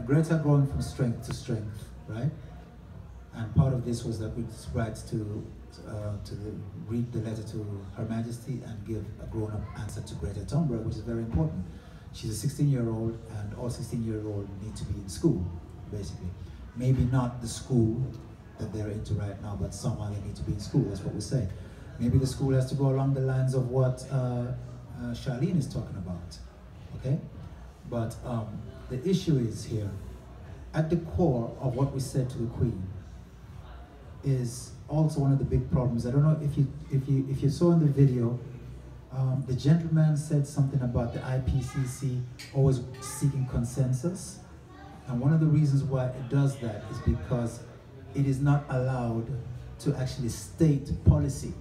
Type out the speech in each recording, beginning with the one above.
Greta growing from strength to strength, right? And part of this was that we tried to read the letter to Her Majesty and give a grown-up answer to Greta Thunberg, which is very important. She's a 16-year-old, and all 16-year-olds need to be in school, basically. Maybe not the school that they're into right now, but somehow they need to be in school, that's what we say. Maybe the school has to go along the lines of what Charlene is talking about, okay? But the issue is here, at the core of what we said to the Queen is also one of the big problems. I don't know if you saw in the video, the gentleman said something about the IPCC always seeking consensus. And one of the reasons why it does that is because it is not allowed to actually state policy.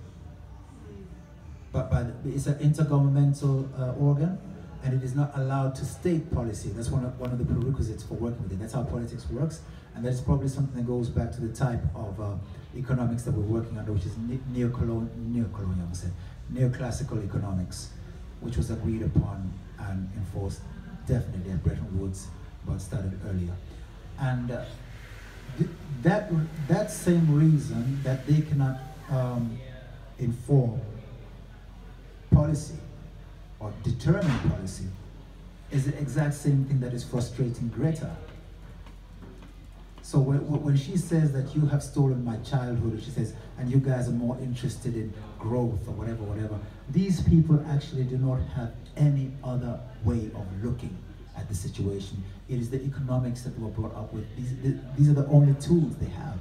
But it's an intergovernmental organ, and it is not allowed to state policy. That's one of the prerequisites for working with it. That's how politics works, and that's probably something that goes back to the type of economics that we're working under, which is neoclassical economics, which was agreed upon and enforced definitely at Bretton Woods, but started earlier. And that same reason that they cannot inform policy or determine policy is the exact same thing that is frustrating Greta. So when she says that you have stolen my childhood, she says, and you guys are more interested in growth or whatever, these people actually do not have any other way of looking at the situation. It is the economics that we're brought up with. These are the only tools they have.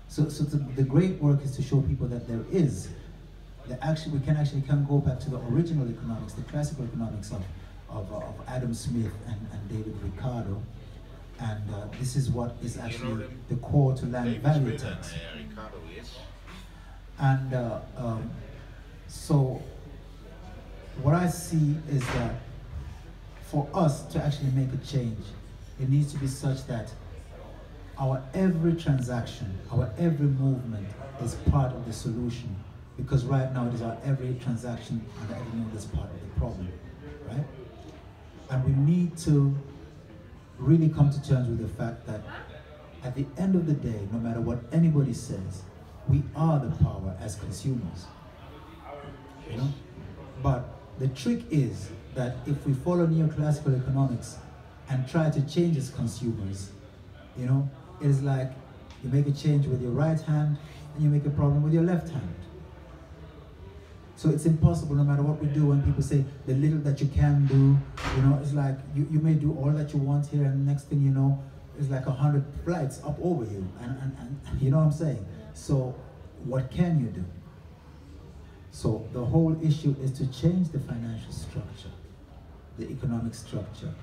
So the great work is to show people that there is, that actually we can go back to the original economics, the classical economics of Adam Smith and David Ricardo. And this is what is actually the core to land value tax. And so what I see is that for us to actually make a change, it needs to be such that our every transaction, our every movement is part of the solution. Because right now it is our every transaction and every move is part of the problem, right? And we need to really come to terms with the fact that at the end of the day, no matter what anybody says, we are the power as consumers, you know? But the trick is that if we follow neoclassical economics and try to change as consumers, you know, it is like you make a change with your right hand and you make a problem with your left hand. So it's impossible, no matter what we do. When people say the little that you can do, you know, it's like you may do all that you want here, and next thing you know, it's like 100 flights up over you, and you know what I'm saying? So what can you do? So the whole issue is to change the financial structure, the economic structure,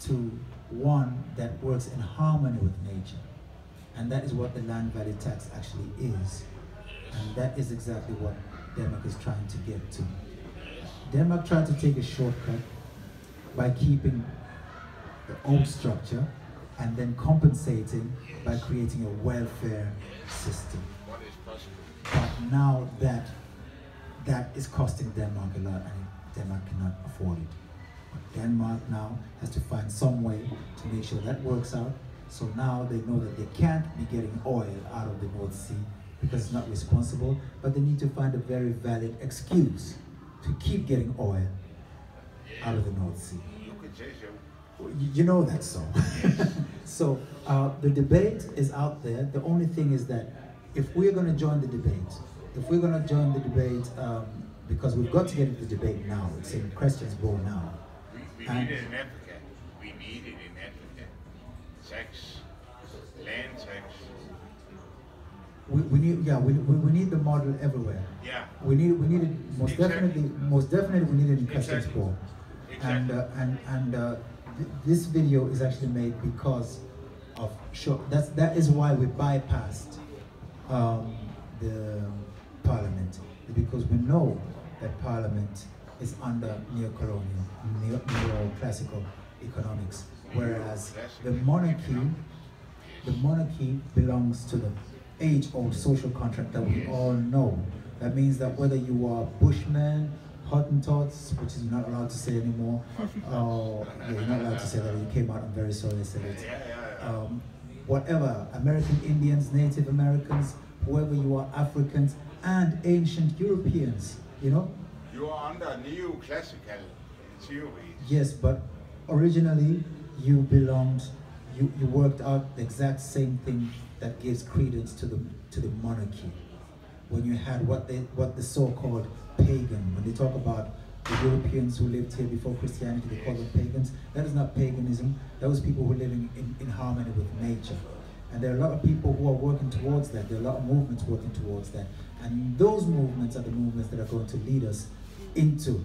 to one that works in harmony with nature. And that is what the land value tax actually is. And that is exactly what Denmark is trying to get to. Denmark tried to take a shortcut by keeping the old structure and then compensating by creating a welfare system. But now that is costing Denmark a lot, and Denmark cannot afford it. But Denmark now has to find some way to make sure that works out. So now they know that they can't be getting oil out of the North Sea because it's not responsible, but they need to find a very valid excuse to keep getting oil out of the North Sea. You know that, so. So the debate is out there. The only thing is that if we're going to join the debate, because we've got to get into the debate now, it's in questions bowl now. We need it in Africa. We need it in Africa. Tax, land tax. We need the model everywhere. Yeah. We need it most definitely we need it in questions bowl. And this video is actually made because of that is why we bypassed the Parliament, because we know that Parliament is under neoclassical economics, whereas the monarchy belongs to the age-old social contract that we all know. That means that whether you are Bushman Hottentots, which is you're not allowed to say anymore. Yeah, you're not allowed to say that. You came out. I'm very sorry I said it. Whatever, American Indians, Native Americans, whoever you are, Africans, and ancient Europeans, you know? You are under neoclassical theories. Yes, but originally you belonged, you worked out the exact same thing that gives credence to the monarchy. When you had what the so-called pagan, when they talk about the Europeans who lived here before Christianity, they call them pagans. That is not paganism. That was people who were living in harmony with nature. And there are a lot of people who are working towards that. There are a lot of movements working towards that. And those movements are the movements that are going to lead us into,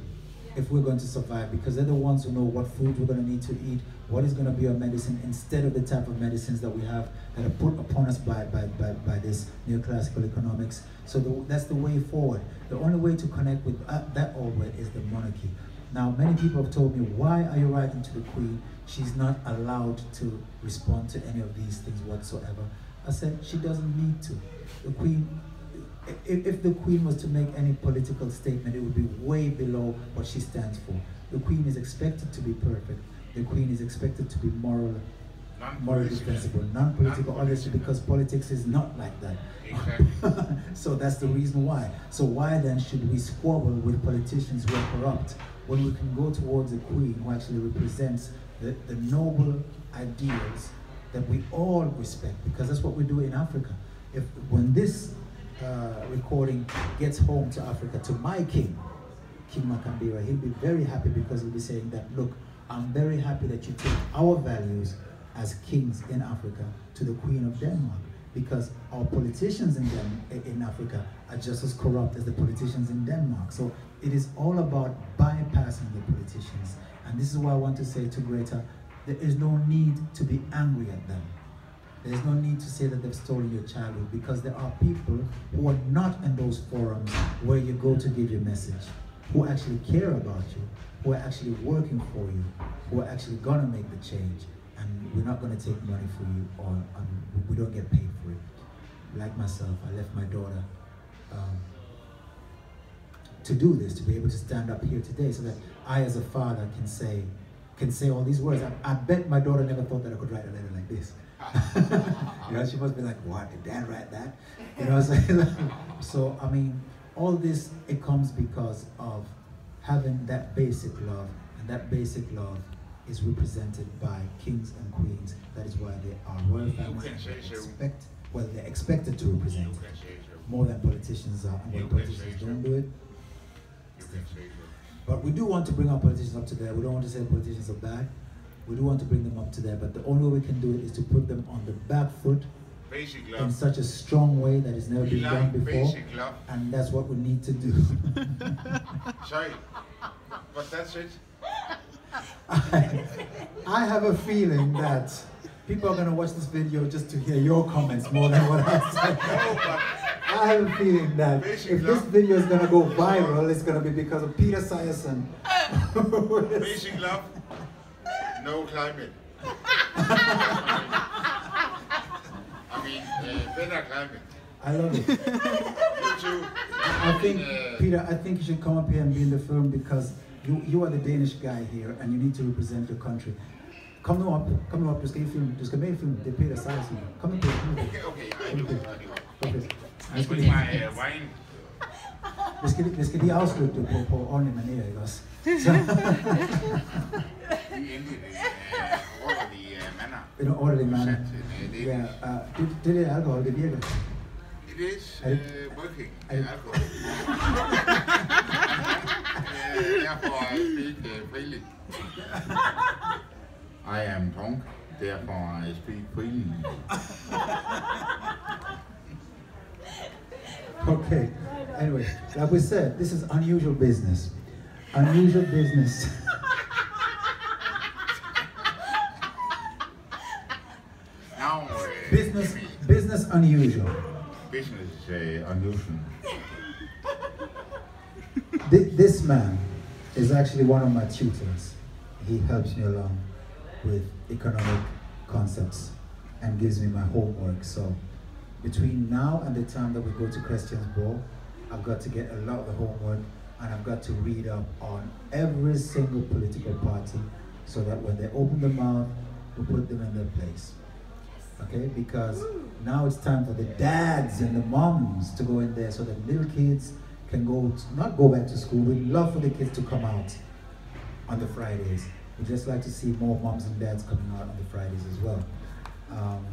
if we're going to survive, because they're the ones who know what food we're going to need to eat, what is going to be our medicine, instead of the type of medicines that we have that are put upon us by this neoclassical economics. So that's the way forward. The only way to connect with that old way is the monarchy. Now, many people have told me, why are you writing to the Queen? She's not allowed to respond to any of these things whatsoever. I said, she doesn't need to. The Queen, if the Queen was to make any political statement, it would be way below what she stands for. The Queen is expected to be perfect. The Queen is expected to be morally defensible, non-political, obviously, because politics is not like that. Exactly. So that's the reason why. So why then should we squabble with politicians who are corrupt when we can go towards a Queen who actually represents the noble ideals that we all respect? Because that's what we do in Africa. When this recording gets home to Africa, to my king, King Makambira, he'll be very happy, because he'll be saying that, look, I'm very happy that you take our values as kings in Africa to the Queen of Denmark, because our politicians in Africa are just as corrupt as the politicians in Denmark. So it is all about bypassing the politicians. And this is why I want to say to Greta, there is no need to be angry at them. There's no need to say that they've stolen your childhood, because there are people who are not in those forums where you go to give your message, who actually care about you, who are actually working for you, who are actually gonna make the change. And we're not gonna take money for you, or we don't get paid for it. Like myself, I left my daughter to do this, to be able to stand up here today, so that I, as a father, can say all these words. I bet my daughter never thought that I could write a letter like this. You know, she must be like, what, did Dad write that? You know what I'm saying? So, I mean, all this, it comes because of having that basic love, and that basic love is represented by kings and queens. That is why they are royal families. They're expected to represent more than politicians are, and when politicians don't do it. But we do want to bring our politicians up to there. We don't want to say politicians are bad. We do want to bring them up to there, but the only way we can do it is to put them on the back foot in such a strong way that has never been done before, and that's what we need to do. Sorry, but that's it. I have a feeling that people are going to watch this video just to hear your comments more than what I said. I have a feeling that if this video is going to go viral, it's going to be because of Peter Syerson. Basic love, no climate. I mean, better climate. I love it. You too. I think, Peter, I think you should come up here and be in the film, because you are the Danish guy here, and you need to represent your country. Kom nu op, du skal med i filmen, det er Peter Syerson. Kom nu på. Okay, I do. Okay. With my wine. Vi skal lige afslutte det på ordentlig manér, ikke også? Vi endte in an orderly manner. Yeah, det alcohol, det virker. It is working, alcohol. Therefore I speak freely. I am drunk, therefore I speak freely. Okay, anyway, like we said, this is unusual business. Unusual business. Now, business unusual. Business unusual. This man is actually one of my tutors. He helps me along with economic concepts and gives me my homework. So between now and the time that we go to Christian's Ball, I've got to get a lot of the homework and I've got to read up on every single political party so that when they open their mouth, we put them in their place. Okay, because now it's time for the dads and the moms to go in there so that little kids can not go back to school. We'd love for the kids to come out on the Fridays. We'd just like to see more moms and dads coming out on the Fridays as well.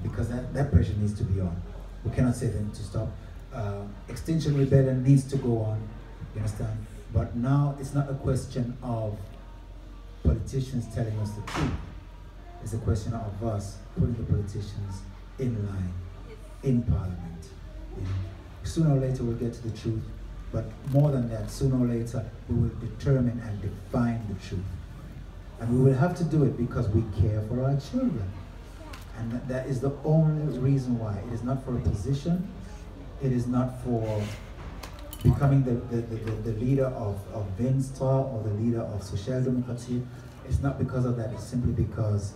Because that pressure needs to be on. We cannot say them to stop. Extinction Rebellion needs to go on, you understand? But now it's not a question of politicians telling us the truth. It's a question of us putting the politicians in line, in Parliament. You know? Sooner or later we'll get to the truth, but more than that, sooner or later we will determine and define the truth. And we will have to do it because we care for our children. And that is the only reason why. It is not for a position. It is not for becoming the leader of Venstre or the leader of Social Democracy. It's not because of that. It's simply because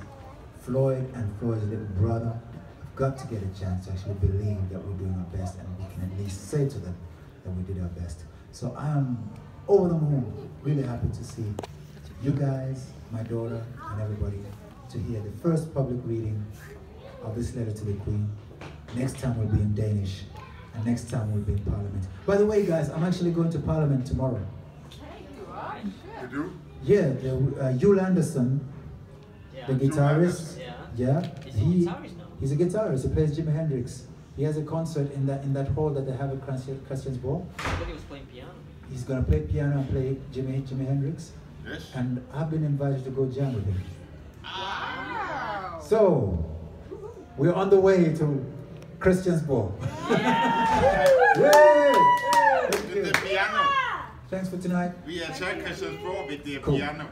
Floyd and Floyd's little brother have got to get a chance to actually believe that we're doing our best, and we can at least say to them that we did our best. So I am over the moon, really happy to see you guys, my daughter, and everybody to hear the first public reading of this letter to the Queen. Next time we'll be in Danish, and next time we'll be in Parliament. By the way, guys, I'm actually going to Parliament tomorrow. You do? Yeah, Yul Anderson, the guitarist. Yeah, he's a guitarist. He plays Jimi Hendrix. He has a concert in that hall that they have at Christian's Ball. I thought he was playing piano. He's gonna play piano and play Jimi Hendrix. Yes. And I've been invited to go jam with him. Wow. So we're on the way to Christian's Ball. With the piano. Thanks for tonight. Vi er til Christiansborg ved det Cool. piano.